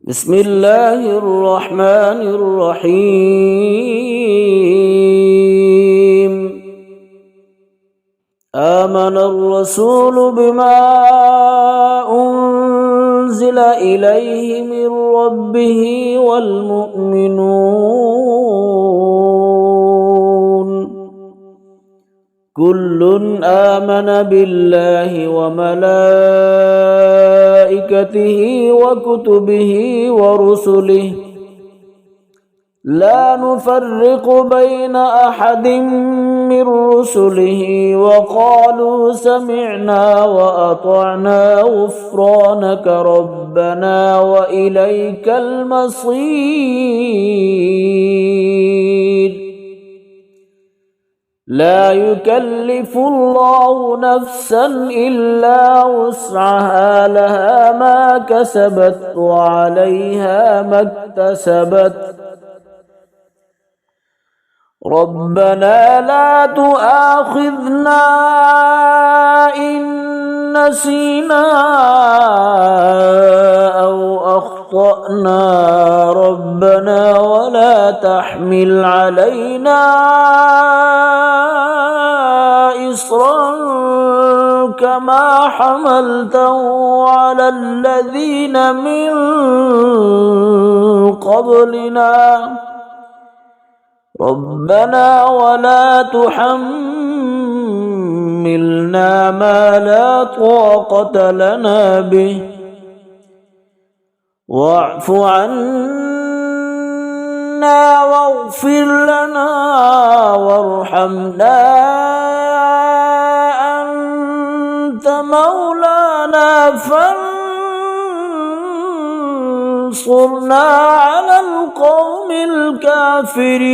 بسم الله الرحمن الرحيم. آمن الرسول بما أنزل إليه من ربه والمؤمنون كل آمن بالله وملائكته وكتبه ورسله لا نفرق بين أحد من رسله وقالوا سمعنا وأطعنا غفرانك ربنا وإليك المصير. لا يكلف الله نفسا إلا وسعها لها ما كسبت وعليها ما اكتسبت ربنا لا تؤاخذنا إن نسينا أو أخطأنا ربنا ولا تحمل علينا إصرا كما حملته على الذين من قبلنا ربنا ولا تحملنا ما لا طاقة لنا به واعف عنا واغفر لنا وارحمنا أنت مولانا فانصرنا على القوم الكافرين.